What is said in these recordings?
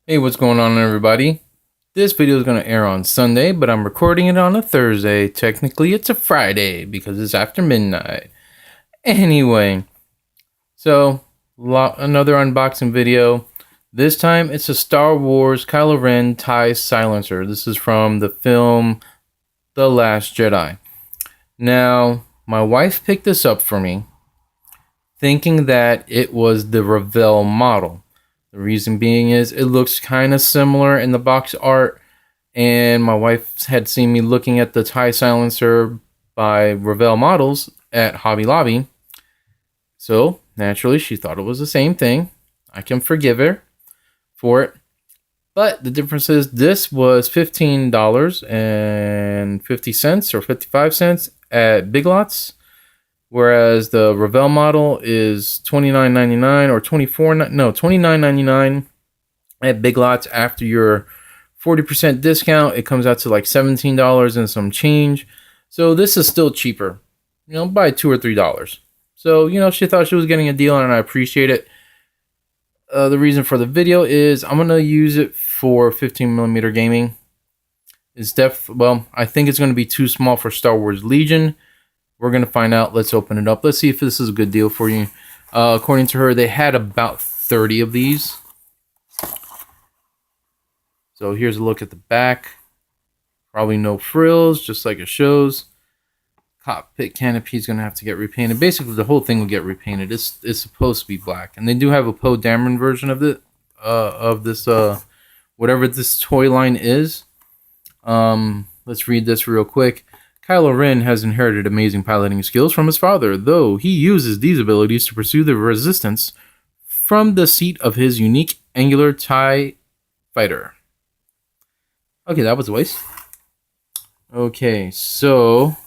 Hey, what's going on, everybody? This video is going to air on Sunday, but I'm recording it on a Thursday. Technically, it's a Friday because it's after midnight. Anyway, so another unboxing video. This time, it's a Star Wars Kylo Ren TIE silencer. This is from the film The Last Jedi. Now, my wife picked this up for me, thinking that it was the Revell model. The reason being is it looks kind of similar in the box art, and my wife had seen me looking at the TIE silencer by Revell Models at Hobby Lobby. So, naturally, she thought it was the same thing. I can forgive her for it. But the difference is this was $15.50 or 55 cents at Big Lots, whereas the Revell model is $29.99 or $29.99 at Big Lots. After your 40% discount, it comes out to like $17 and some change. So this is still cheaper, by $2 or $3. So, she thought she was getting a deal, and I appreciate it. The reason for the video is I'm going to use it for 15mm gaming. I think it's going to be too small for Star Wars Legion. We're going to find out. Let's open it up. Let's see if this is a good deal for you. According to her, they had about 30 of these. So here's a look at the back. Probably no frills, just like it shows. Cockpit canopy is going to have to get repainted. Basically, the whole thing will get repainted. It's supposed to be black. And they do have a Poe Dameron version of this, whatever this toy line is. Let's read this real quick. Kylo Ren has inherited amazing piloting skills from his father, though he uses these abilities to pursue the Resistance from the seat of his unique angular TIE fighter. Okay, that was a waste. Okay, so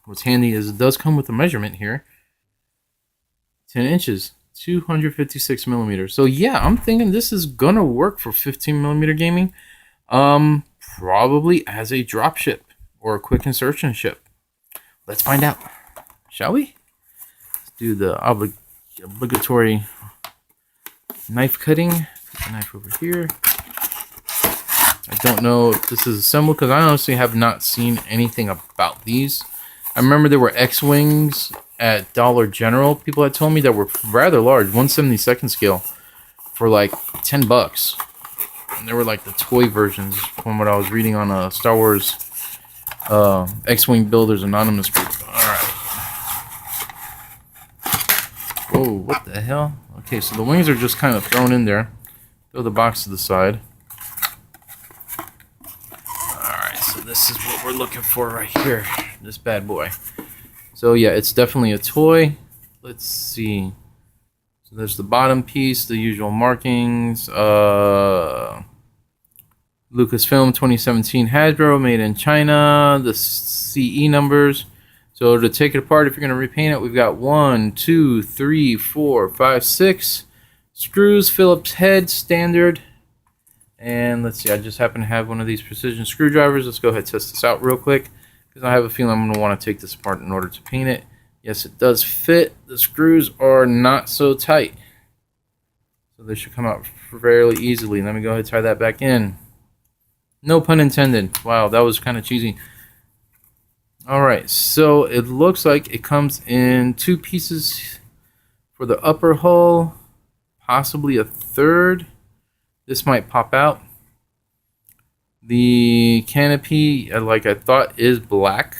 what's handy is it does come with a measurement here. 10 inches, 256mm. So yeah, I'm thinking this is gonna work for 15mm gaming. Probably as a drop ship or a quick insertion ship. Let's find out, shall we? Let's do the obligatory knife cutting. Put the knife over here. I don't know if this is assembled because I honestly have not seen anything about these. I remember there were X-Wings at Dollar General. People had told me that were rather large, 1/72 scale, for like $10. And they were like the toy versions from what I was reading on Star Wars X-Wing Builders Anonymous group. Alright. Whoa, what the hell? Okay, so the wings are just kind of thrown in there. Throw the box to the side. Alright, so this is what we're looking for right here. This bad boy. So yeah, it's definitely a toy. Let's see. So there's the bottom piece, the usual markings. Lucasfilm 2017 Hasbro, made in China. The CE numbers. So to take it apart, if you're going to repaint it, we've got 1, 2, 3, 4, 5, 6 screws. Phillips head, standard. And let's see, I just happen to have one of these precision screwdrivers. Let's go ahead and test this out real quick, because I have a feeling I'm going to want to take this apart in order to paint it. Yes, it does fit. The screws are not so tight, so they should come out fairly easily. Let me go ahead and tie that back in. No pun intended. Wow, that was kind of cheesy. Alright, so it looks like it comes in 2 pieces for the upper hull, possibly a third. This might pop out. The canopy, like I thought, is black.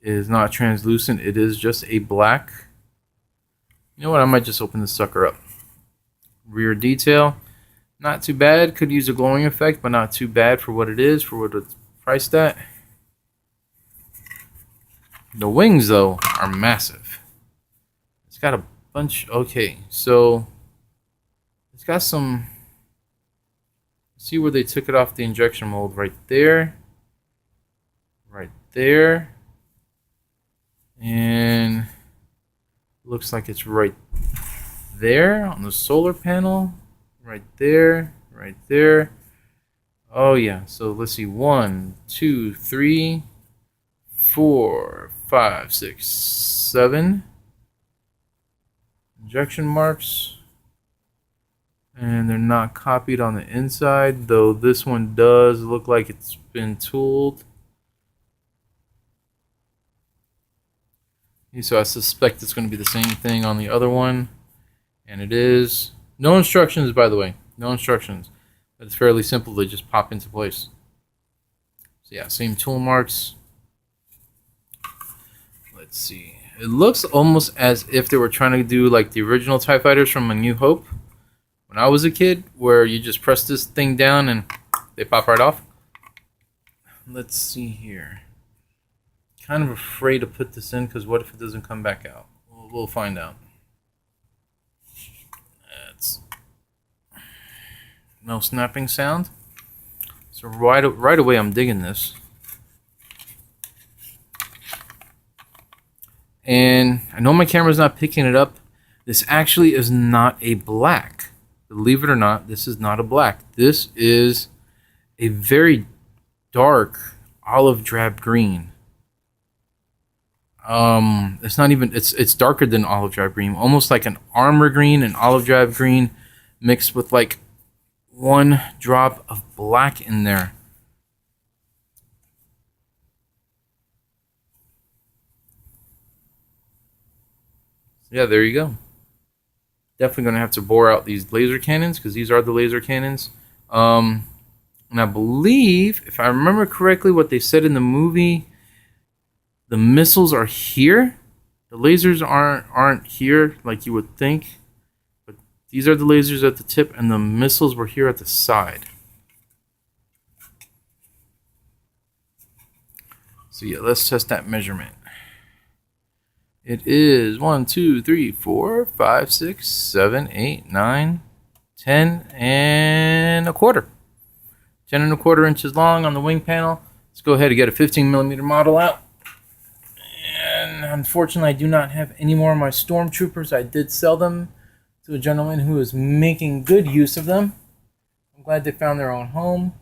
It is not translucent. It is just a black. You know what? I might just open this sucker up. Rear detail. Not too bad. Could use a glowing effect, but not too bad for what it is, for what it's priced at. The wings, though, are massive. It's got a bunch. Okay, so it's got some. See where they took it off the injection mold? Right there. Right there. And looks like it's right there on the solar panel. Right there. Right there. Oh, yeah. So let's see. 1, 2, 3, 4, 5, 6, 7 injection marks. And they're not copied on the inside, though this one does look like it's been tooled. So I suspect it's going to be the same thing on the other one. And it is. No instructions, by the way. No instructions. But it's fairly simple. They just pop into place. So yeah, same tool marks. Let's see. It looks almost as if they were trying to do like the original TIE Fighters from A New Hope. When I was a kid, where you just press this thing down and they pop right off. Let's see here. Kind of afraid to put this in because what if it doesn't come back out? We'll find out. That's no snapping sound. So right away I'm digging this. And I know my camera's not picking it up. This actually is not a black. Believe it or not, this is not a black. This is a very dark olive drab green. It's not even, it's darker than olive drab green, almost like an armor green and olive drab green mixed with like one drop of black in there. Yeah, there you go. Definitely going to have to bore out these laser cannons because these are the laser cannons. And I believe, if I remember correctly, what they said in the movie, the missiles are here. The lasers aren't here like you would think. But these are the lasers at the tip, and the missiles were here at the side. So yeah, let's test that measurement. It is 1, 2, 3, 4, 5, 6, 7, 8, 9, 10 and a quarter. 10 and a quarter inches long on the wing panel. Let's go ahead and get a 15mm model out. And unfortunately, I do not have any more of my Stormtroopers. I did sell them to a gentleman who is making good use of them. I'm glad they found their own home.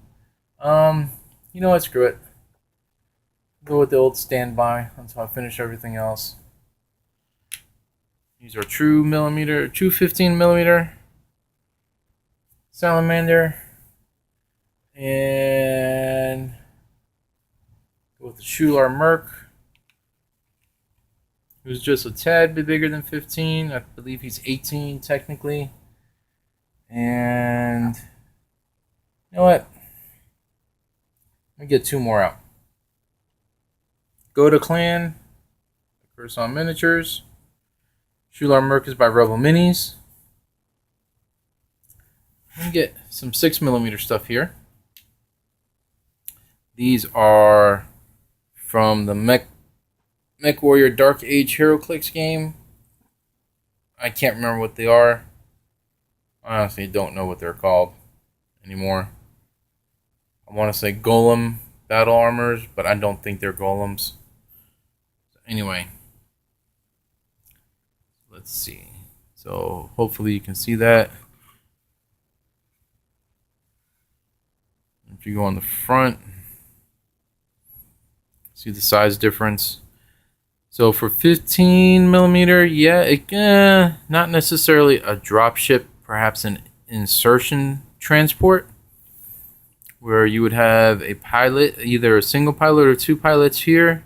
You know what? Screw it. Go with the old standby until I finish everything else. These are true 15mm salamander, and go with the Shular Merc, who's just a tad bit bigger than 15. I believe he's 18 technically. And you know what? Let me get two more out. Go to Clan, Coruscant Miniatures. Shular Merc is by Revell Minis. Let me get some 6mm stuff here. These are from the Mech Warrior Dark Age HeroClix game. I can't remember what they are. I honestly don't know what they're called anymore. I want to say Golem battle armors, but I don't think they're golems. Anyway, let's see. So hopefully you can see that. If you go on the front, see the size difference. So for 15mm, yeah, not necessarily a drop ship, perhaps an insertion transport, where you would have a pilot, either a single pilot or two pilots here.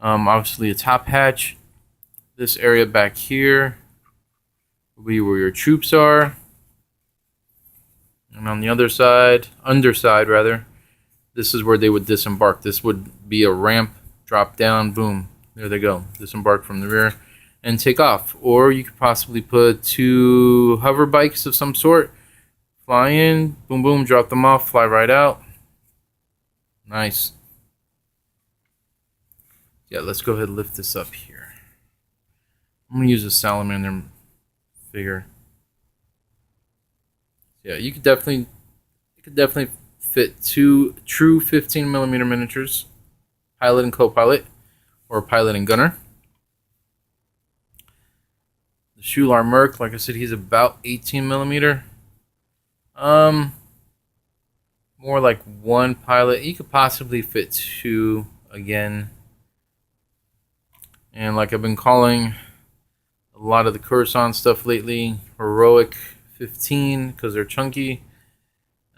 Obviously a top hatch. This area back here will be where your troops are. And on the other side, underside rather, this is where they would disembark. This would be a ramp, drop down, boom. There they go. Disembark from the rear and take off. Or you could possibly put two hover bikes of some sort. Fly in, boom, boom, drop them off, fly right out. Nice. Yeah, let's go ahead and lift this up here. I'm going to use a salamander figure. Yeah, you could definitely fit two true 15mm miniatures, pilot and co-pilot, or pilot and gunner. The Shular Merc, like I said, he's about 18mm. More like one pilot. You could possibly fit two again. And like I've been calling a lot of the Coruscant stuff lately, heroic 15 because they're chunky.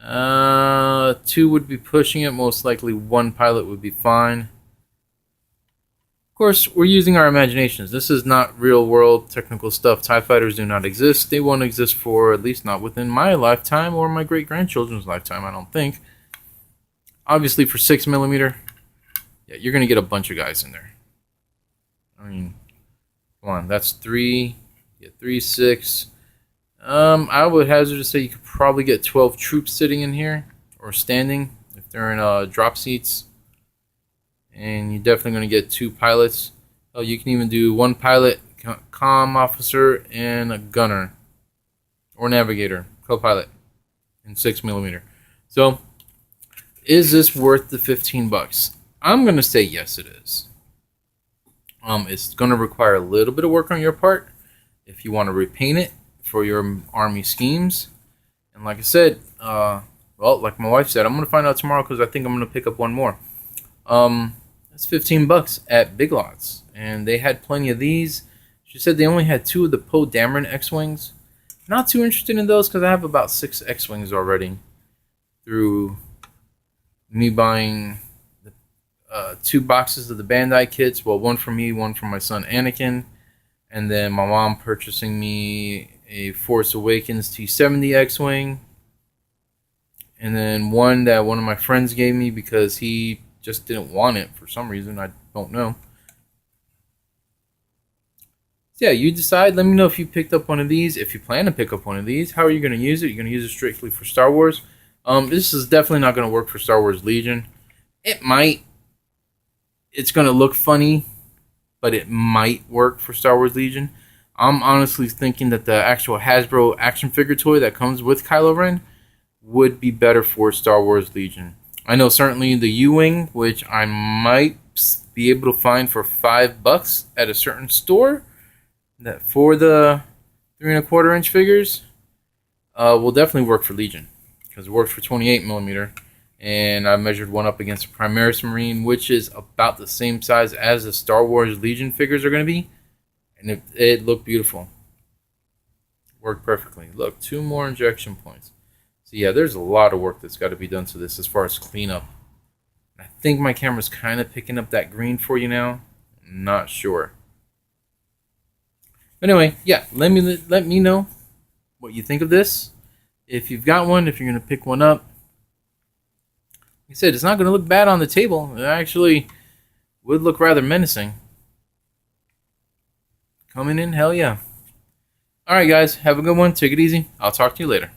2 would be pushing it. Most likely 1 pilot would be fine. Of course, we're using our imaginations. This is not real world technical stuff. TIE fighters do not exist. They won't exist for at least not within my lifetime or my great-grandchildren's lifetime, I don't think. Obviously, for 6mm, yeah, you're going to get a bunch of guys in there. I mean, come on, that's 3. Yeah, 3, 6. I would hazard to say you could probably get 12 troops sitting in here or standing if they're in drop seats. And you're definitely going to get 2 pilots. Oh, you can even do 1 pilot, comm officer, and a gunner or navigator, co-pilot in 6mm. So, is this worth the $15? I'm going to say yes, it is. It's going to require a little bit of work on your part if you want to repaint it for your army schemes. And like I said, well, like my wife said, I'm going to find out tomorrow because I think I'm going to pick up 1 more. It's $15 at Big Lots, and they had plenty of these. She said they only had 2 of the Poe Dameron X-Wings. Not too interested in those because I have about 6 X-Wings already through me buying 2 boxes of the Bandai kits. Well, 1 for me, 1 for my son Anakin, and then my mom purchasing me a Force Awakens T-70 X-Wing, and then 1 that one of my friends gave me because he just didn't want it for some reason. I don't know. So yeah, you decide. Let me know if you picked up 1 of these. If you plan to pick up 1 of these, how are you going to use it? You're going to use it strictly for Star Wars. This is definitely not going to work for Star Wars Legion. It might. It's going to look funny, but it might work for Star Wars Legion. I'm honestly thinking that the actual Hasbro action figure toy that comes with Kylo Ren would be better for Star Wars Legion. I know certainly the U-Wing, which I might be able to find for $5 at a certain store, that for the 3 1/4 inch figures, will definitely work for Legion because it works for 28mm. And I measured 1 up against a Primaris Marine, which is about the same size as the Star Wars Legion figures are going to be. And it looked beautiful. Worked perfectly. Look, 2 more injection points. So yeah, there's a lot of work that's got to be done to this as far as cleanup. I think my camera's kind of picking up that green for you now. I'm not sure. But anyway, yeah, let me know what you think of this. If you've got 1, if you're going to pick 1 up. Like I said, it's not going to look bad on the table. It actually would look rather menacing. Coming in, hell yeah. Alright guys, have a good one. Take it easy. I'll talk to you later.